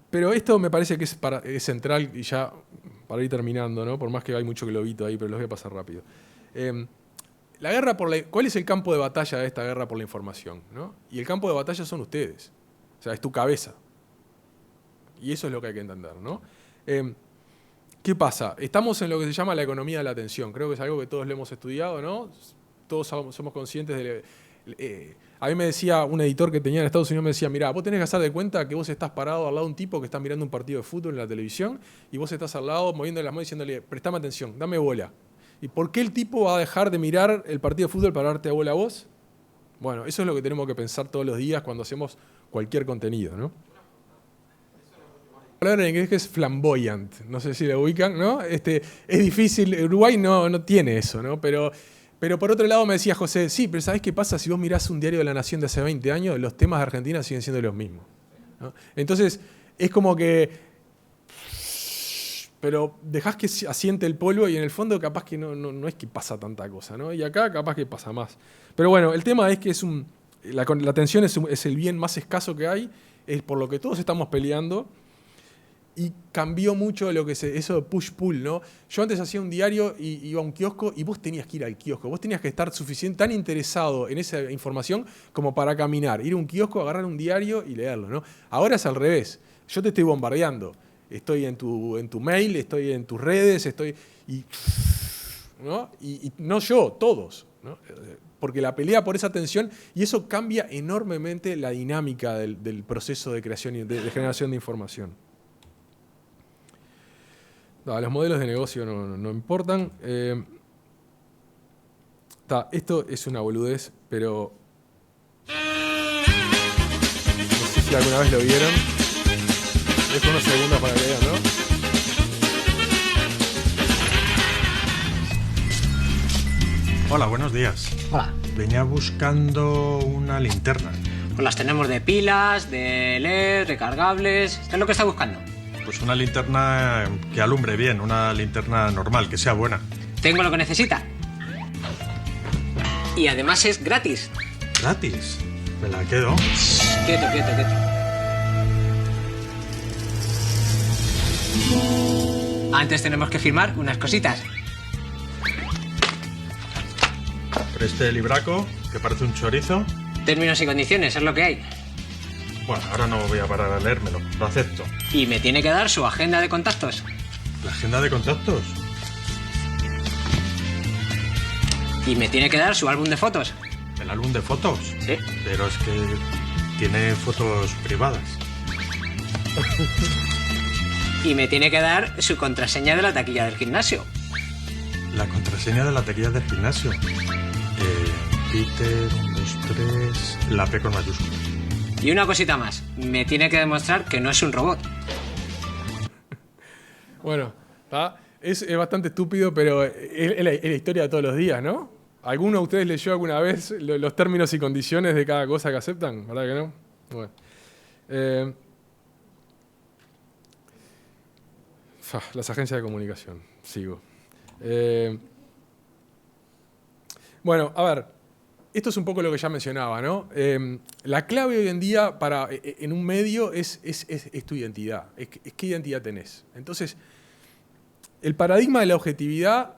Pero esto me parece que es central, y ya para ir terminando, ¿no? Por más que hay mucho globito ahí, pero los voy a pasar rápido. La guerra ¿cuál es el campo de batalla de esta guerra por la información, ¿no? Y el campo de batalla son ustedes. O sea, es tu cabeza. Y eso es lo que hay que entender, ¿no? ¿Qué pasa? Estamos en lo que se llama la economía de la atención. Creo que es algo que todos lo hemos estudiado, ¿no? Todos somos conscientes de... a mí me decía un editor que tenía en Estados Unidos, me decía, mirá, vos tenés que hacer de cuenta que vos estás parado al lado de un tipo que está mirando un partido de fútbol en la televisión y vos estás al lado moviendo las manos diciéndole, prestame atención, dame bola. ¿Y por qué el tipo va a dejar de mirar el partido de fútbol para darte bola a vos? Bueno, eso es lo que tenemos que pensar todos los días cuando hacemos cualquier contenido, ¿no? La palabra en inglés que es flamboyant, no sé si la ubican, ¿no? Es difícil, Uruguay no tiene eso, ¿no? Pero por otro lado me decía José, sí, pero ¿sabés qué pasa? Si vos mirás un diario de La Nación de hace 20 años, los temas de Argentina siguen siendo los mismos, ¿no? Entonces, es como que... Pero dejás que asiente el polvo y en el fondo capaz que no es que pasa tanta cosa, ¿no? Y acá capaz que pasa más. Pero bueno, el tema es que la atención es el bien más escaso que hay, es por lo que todos estamos peleando. Y cambió mucho eso de push-pull, ¿no? Yo antes hacía un diario y iba a un kiosco y vos tenías que ir al kiosco. Vos tenías que estar tan interesado en esa información como para caminar, ir a un kiosco, agarrar un diario y leerlo, ¿no? Ahora es al revés. Yo te estoy bombardeando. Estoy en tu mail, estoy en tus redes, ¿no? Y no yo, todos, ¿no? Porque la pelea por esa atención, y eso cambia enormemente la dinámica del proceso de creación y de generación de información. No, los modelos de negocio no importan. Esto es una boludez, pero no sé si alguna vez lo vieron. Dejo unos segundos para que vean, ¿no? Hola, buenos días. Hola. Venía buscando una linterna. Pues las tenemos de pilas, de LED, recargables. ¿Qué es lo que está buscando? Pues una linterna que alumbre bien, una linterna normal, que sea buena. Tengo lo que necesita. Y además es gratis. ¿Gratis? Me la quedo. Quieto. Antes tenemos que firmar unas cositas. Este libraco, que parece un chorizo. Términos y condiciones, es lo que hay. Bueno, ahora no voy a parar a leérmelo, lo acepto. Y me tiene que dar su agenda de contactos. ¿La agenda de contactos? Y me tiene que dar su álbum de fotos. ¿El álbum de fotos? Sí. Pero es que tiene fotos privadas. Y me tiene que dar su contraseña de la taquilla del gimnasio. La contraseña de la taquilla del gimnasio. Peter, 1, 2, 3... La P con mayúscula. Y una cosita más. Me tiene que demostrar que no es un robot. Bueno, es bastante estúpido, pero es la historia de todos los días, ¿no? ¿Alguno de ustedes leyó alguna vez los términos y condiciones de cada cosa que aceptan? ¿Verdad que no? Bueno. Las agencias de comunicación. Sigo. Bueno, a ver. Esto es un poco lo que ya mencionaba, ¿no? La clave hoy en día en un medio es tu identidad. Es qué identidad tenés. Entonces, el paradigma de la objetividad,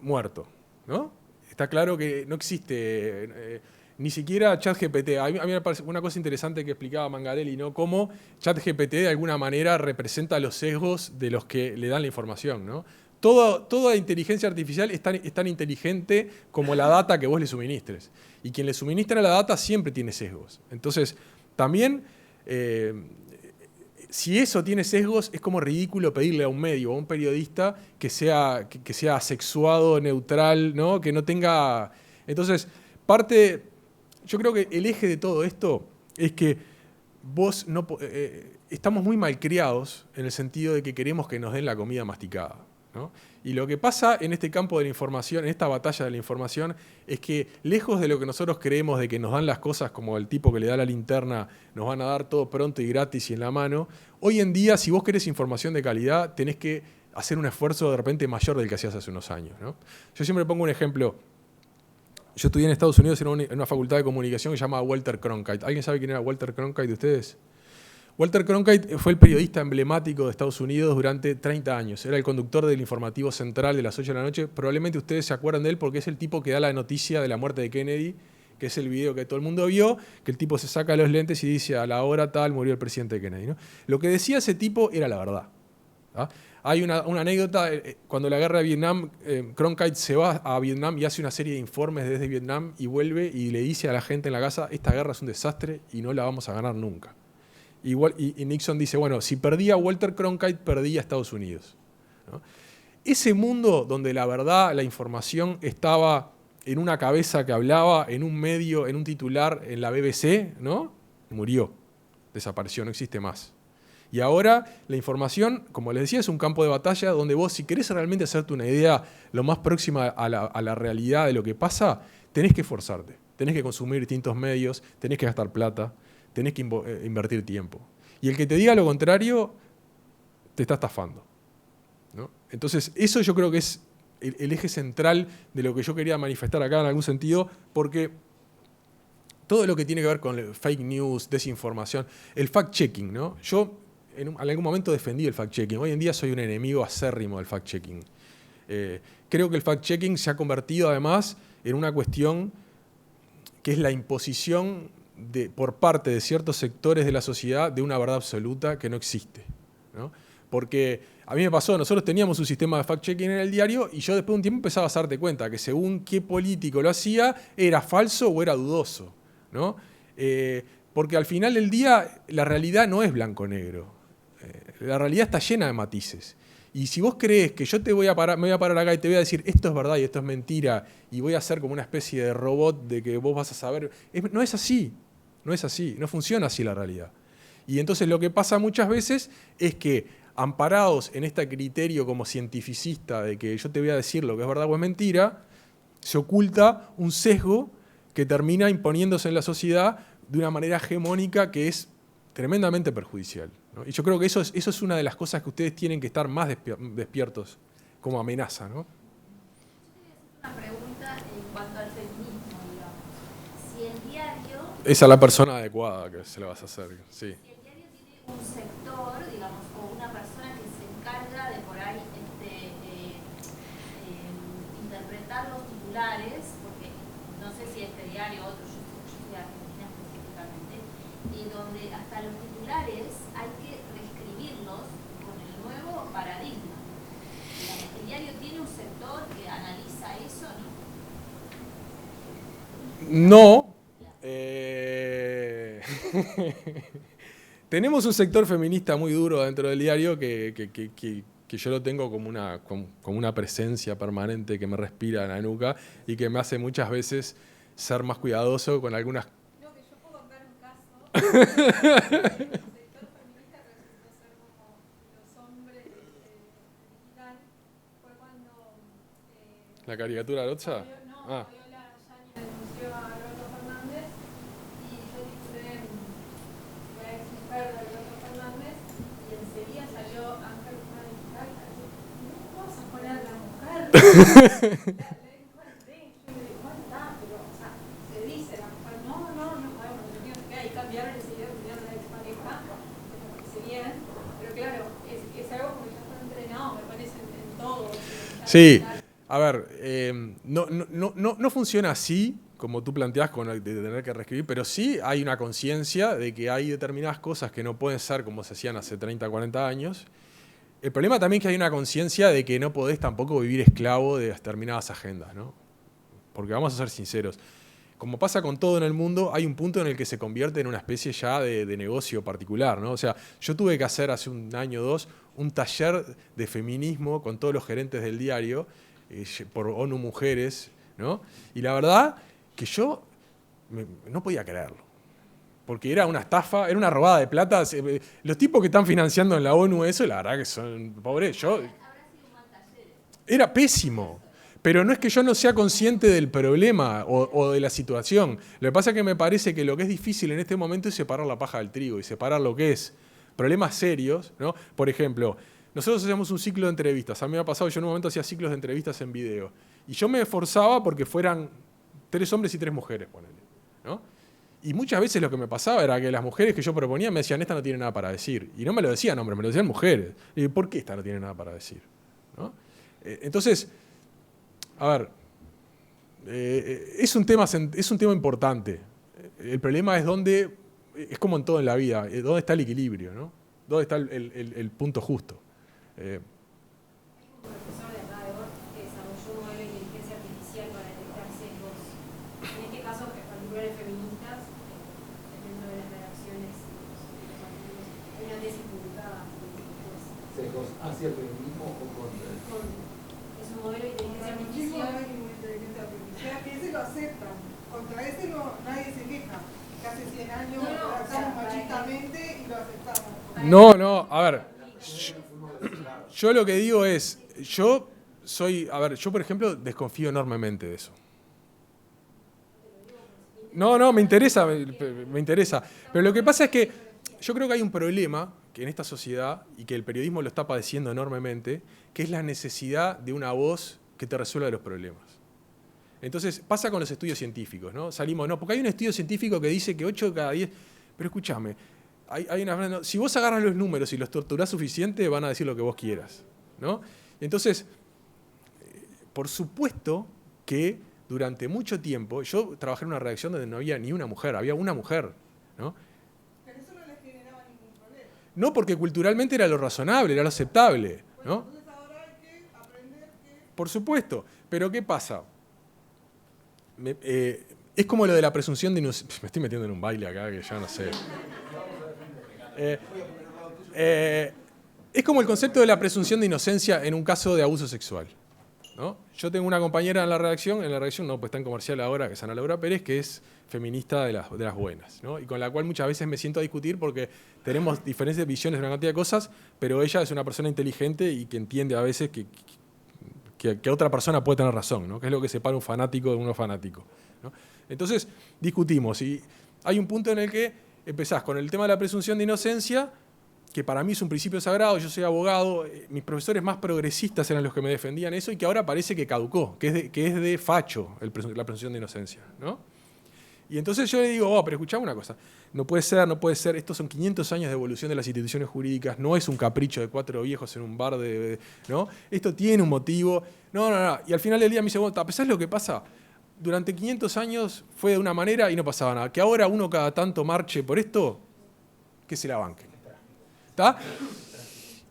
muerto, ¿no? Está claro que no existe ni siquiera ChatGPT. A mí me parece una cosa interesante que explicaba Mangarelli, ¿no? Cómo ChatGPT de alguna manera representa los sesgos de los que le dan la información, ¿no? Toda inteligencia artificial es tan inteligente como la data que vos le suministres. Y quien le suministra la data siempre tiene sesgos. Entonces, también, si eso tiene sesgos, es como ridículo pedirle a un medio o a un periodista que sea asexuado, neutral, ¿no? Que no tenga... Entonces, yo creo que el eje de todo esto es que vos estamos muy malcriados en el sentido de que queremos que nos den la comida masticada, ¿no? Y lo que pasa en este campo de la información, en esta batalla de la información, es que lejos de lo que nosotros creemos de que nos dan las cosas como el tipo que le da la linterna, nos van a dar todo pronto y gratis y en la mano, hoy en día, si vos querés información de calidad, tenés que hacer un esfuerzo de repente mayor del que hacías hace unos años, ¿no? Yo siempre pongo un ejemplo. Yo estudié en Estados Unidos en una facultad de comunicación que se llama Walter Cronkite. ¿Alguien sabe quién era Walter Cronkite de ustedes? Walter Cronkite fue el periodista emblemático de Estados Unidos durante 30 años. Era el conductor del informativo central de las 8 de la noche. Probablemente ustedes se acuerdan de él porque es el tipo que da la noticia de la muerte de Kennedy, que es el video que todo el mundo vio, que el tipo se saca los lentes y dice a la hora tal murió el presidente Kennedy, ¿no? Lo que decía ese tipo era la verdad, ¿ah? Hay una anécdota, cuando la guerra de Vietnam, Cronkite se va a Vietnam y hace una serie de informes desde Vietnam y vuelve y le dice a la gente en la casa, esta guerra es un desastre y no la vamos a ganar nunca. Igual, y Nixon dice, bueno, si perdía Walter Cronkite, perdía Estados Unidos, ¿no? Ese mundo donde la verdad, la información estaba en una cabeza que hablaba, en un medio, en un titular, en la BBC, ¿no? Murió, desapareció, no existe más. Y ahora la información, como les decía, es un campo de batalla donde vos, si querés realmente hacerte una idea lo más próxima a la realidad de lo que pasa, tenés que esforzarte, tenés que consumir distintos medios, tenés que gastar plata, tenés que invertir tiempo. Y el que te diga lo contrario, te está estafando, ¿no? Entonces, eso yo creo que es el eje central de lo que yo quería manifestar acá en algún sentido, porque todo lo que tiene que ver con fake news, desinformación, el fact-checking, ¿no? Yo en algún momento defendí el fact-checking. Hoy en día soy un enemigo acérrimo del fact-checking. Creo que el fact-checking se ha convertido además en una cuestión que es la imposición por parte de ciertos sectores de la sociedad de una verdad absoluta que no existe, ¿no? Porque a mí me pasó, nosotros teníamos un sistema de fact-checking en el diario y yo después de un tiempo empezaba a darte cuenta que según qué político lo hacía, era falso o era dudoso, ¿no? Porque al final del día la realidad no es blanco-negro. La realidad está llena de matices. Y si vos crees que yo me voy a parar acá y te voy a decir esto es verdad y esto es mentira y voy a ser como una especie de robot de que vos vas a saber, no es así, no funciona así la realidad. Y entonces lo que pasa muchas veces es que amparados en este criterio como cientificista de que yo te voy a decir lo que es verdad o es mentira, se oculta un sesgo que termina imponiéndose en la sociedad de una manera hegemónica que es tremendamente perjudicial, ¿no? Y yo creo que eso es una de las cosas que ustedes tienen que estar más despiertos como amenaza, ¿no? Una pregunta en cuanto al feminismo, digamos. Si el diario... Esa es la persona adecuada que se la vas a hacer, sí. Si el diario tiene un sector, digamos, o una persona que se encarga de por ahí interpretar los titulares, porque no sé si este diario o otro, yo soy argentina específicamente, y donde hasta los titulares hay que reescribirlos con el nuevo paradigma. Digamos, el diario tiene un sector que analiza eso, ¿no? No. Tenemos un sector feminista muy duro dentro del diario que yo lo tengo como una presencia permanente que me respira en la nuca y que me hace muchas veces ser más cuidadoso con algunas... No, que yo puedo contar un caso. El sector feminista resultó ser como los hombres digital. Fue cuando... ¿La caricatura de Lotza? No, Viola Yani denunció a Alberto Fernández y yo titulé Voy a explicar de Alberto Fernández y enseguida salió Ángel Guzmán Digital. No vas a poner la mujer. La encuadré y yo le digo, bueno, está, pero, o sea, se dice la mujer, no podemos, y cambiaron enseguida, cambiaron la expareja, que me parece bien, pero claro, es algo como ya está entrenado, me parece, en todo. Sí. A ver, no funciona así, como tú planteás, de tener que reescribir, pero sí hay una conciencia de que hay determinadas cosas que no pueden ser como se hacían hace 30, 40 años. El problema también es que hay una conciencia de que no podés tampoco vivir esclavo de determinadas agendas, ¿no? Porque vamos a ser sinceros, como pasa con todo en el mundo, hay un punto en el que se convierte en una especie ya de negocio particular, ¿no? O sea, yo tuve que hacer hace un año o dos un taller de feminismo con todos los gerentes del diario, por ONU Mujeres, ¿no? Y la verdad que yo no podía creerlo, porque era una estafa, era una robada de plata. Los tipos que están financiando en la ONU eso, la verdad que son pobres. Era pésimo, pero no es que yo no sea consciente del problema o de la situación. Lo que pasa es que me parece que lo que es difícil en este momento es separar la paja del trigo y separar lo que es problemas serios, ¿no? Por ejemplo, nosotros hacíamos un ciclo de entrevistas. A mí me ha pasado, yo en un momento hacía ciclos de entrevistas en video. Y yo me esforzaba porque fueran 3 hombres y 3 mujeres, ponele, ¿no? Y muchas veces lo que me pasaba era que las mujeres que yo proponía me decían, esta no tiene nada para decir. Y no me lo decían hombres, me lo decían mujeres. Y digo, ¿por qué esta no tiene nada para decir? ¿No? Entonces, a ver, es un tema importante. El problema es dónde, es como en todo en la vida, dónde está el equilibrio, ¿no? ¿Dónde está el punto justo? Un profesor de acá de Ort que desarrolló un modelo de inteligencia artificial para detectar sesgos, en este caso particulares feministas, dentro de las redacciones de los artículos. Hay una tesis publicada ¿Sesgos hacia el feminismo o contra el feminismo? es un modelo de inteligencia No artificial. hay ninguna inteligencia artificial, que ese lo aceptan. Contra ese nadie se queja. Que hace 100 años No, lo o sea, tratamos machistamente y lo aceptamos. No, a ver. Yo lo que digo es, yo por ejemplo desconfío enormemente de eso. No, me interesa. Pero lo que pasa es que yo creo que hay un problema que en esta sociedad, y que el periodismo lo está padeciendo enormemente, que es la necesidad de una voz que te resuelva los problemas. Entonces, pasa con los estudios científicos, ¿no? Porque hay un estudio científico que dice que 8 de cada 10... Pero escúchame, si vos agarras los números y los torturás suficiente, van a decir lo que vos quieras, ¿no? Entonces, por supuesto que durante mucho tiempo, yo trabajé en una redacción donde no había ni una mujer, había una mujer, ¿no? Pero eso no les generaba ningún problema. No, porque culturalmente era lo razonable, era lo aceptable, ¿no? Entonces ahora hay que aprender que... Por supuesto, pero ¿qué pasa? Es como lo de la presunción de inocencia. Me estoy metiendo en un baile acá que ya no sé. Es como el concepto de la presunción de inocencia en un caso de abuso sexual, ¿no? Yo tengo una compañera en la redacción no, pues está en comercial ahora, que es Ana Laura Pérez, que es feminista de las buenas, ¿no? Y con la cual muchas veces me siento a discutir porque tenemos diferentes visiones de una cantidad de cosas, pero ella es una persona inteligente y que entiende a veces que otra persona puede tener razón, ¿no? Que es lo que separa un fanático de uno fanático, ¿no? Entonces, discutimos y hay un punto en el que empezás con el tema de la presunción de inocencia, que para mí es un principio sagrado, yo soy abogado, mis profesores más progresistas eran los que me defendían eso y que ahora parece que caducó, que es de facho la presunción de inocencia, ¿no? Y entonces yo le digo, pero escuchame una cosa, no puede ser, estos son 500 años de evolución de las instituciones jurídicas, no es un capricho de 4 viejos en un bar, ¿no? Esto tiene un motivo, no. Y al final del día me dice, bueno, ¿sabes lo que pasa? Durante 500 años fue de una manera y no pasaba nada. Que ahora uno cada tanto marche por esto, que se la banquen. ¿Está?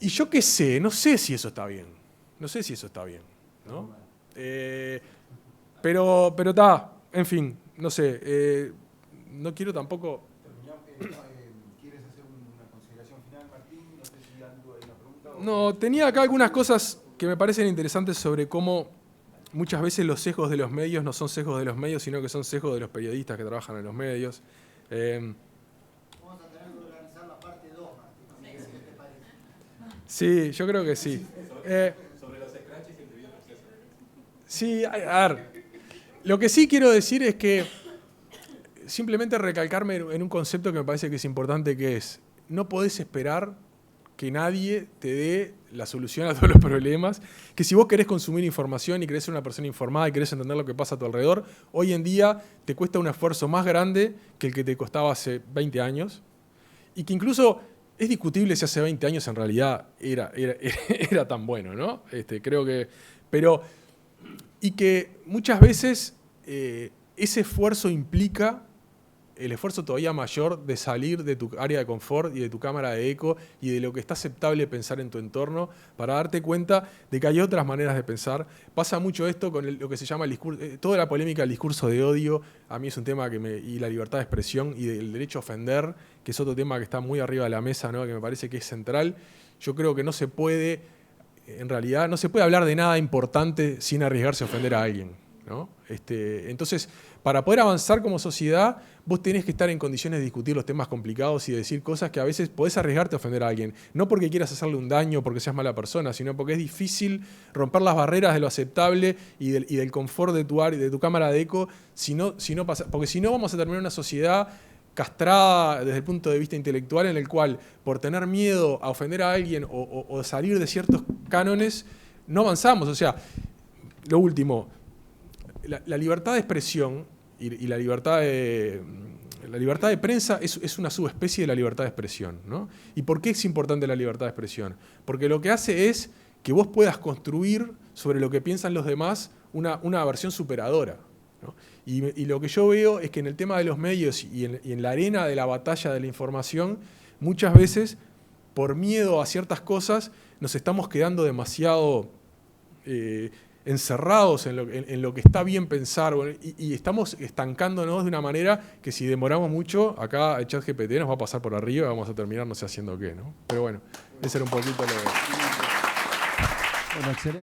Y yo qué sé, no sé si eso está bien. ¿No? Pero está, en fin, no sé. No quiero tampoco... ¿Quieres hacer una consideración final, Martín? No sé si hay una pregunta. No, tenía acá algunas cosas que me parecen interesantes sobre cómo muchas veces los sesgos de los medios no son sesgos de los medios, sino que son sesgos de los periodistas que trabajan en los medios. Vamos a tener que organizar la parte 2, Martín. ¿Qué te parece? Sí, yo creo que sí. Sobre los scratches y el debido proceso. Sí, a ver. Lo que sí quiero decir es que simplemente recalcarme en un concepto que me parece que es importante, que es, no podés esperar que nadie te dé la solución a todos los problemas, que si vos querés consumir información y querés ser una persona informada y querés entender lo que pasa a tu alrededor, hoy en día te cuesta un esfuerzo más grande que el que te costaba hace 20 años, y que incluso es discutible si hace 20 años en realidad era tan bueno, ¿no? Creo que... Y que muchas veces ese esfuerzo implica el esfuerzo todavía mayor de salir de tu área de confort y de tu cámara de eco y de lo que está aceptable pensar en tu entorno para darte cuenta de que hay otras maneras de pensar. Pasa mucho esto con lo que se llama el discurso, toda la polémica del discurso de odio, a mí es un tema y la libertad de expresión y el derecho a ofender, que es otro tema que está muy arriba de la mesa, ¿no? Que me parece que es central. Yo creo que no se puede, en realidad, no se puede hablar de nada importante sin arriesgarse a ofender a alguien, ¿no? Entonces, para poder avanzar como sociedad, vos tenés que estar en condiciones de discutir los temas complicados y de decir cosas que a veces podés arriesgarte a ofender a alguien. No porque quieras hacerle un daño, porque seas mala persona, sino porque es difícil romper las barreras de lo aceptable y del confort de tu área, de tu cámara de eco, porque si no vamos a terminar una sociedad castrada desde el punto de vista intelectual, en el cual por tener miedo a ofender a alguien o salir de ciertos cánones, no avanzamos. O sea, lo último, la libertad de expresión y la libertad de prensa es una subespecie de la libertad de expresión, ¿no? ¿Y por qué es importante la libertad de expresión? Porque lo que hace es que vos puedas construir sobre lo que piensan los demás una versión superadora, ¿no? Y lo que yo veo es que en el tema de los medios y en la arena de la batalla de la información, muchas veces, por miedo a ciertas cosas, nos estamos quedando demasiado encerrados en lo que está bien pensar, y estamos estancándonos de una manera que si demoramos mucho, acá el ChatGPT nos va a pasar por arriba y vamos a terminar no sé haciendo qué, ¿no? Pero bueno, ese era un poquito lo de... Bueno, excelente.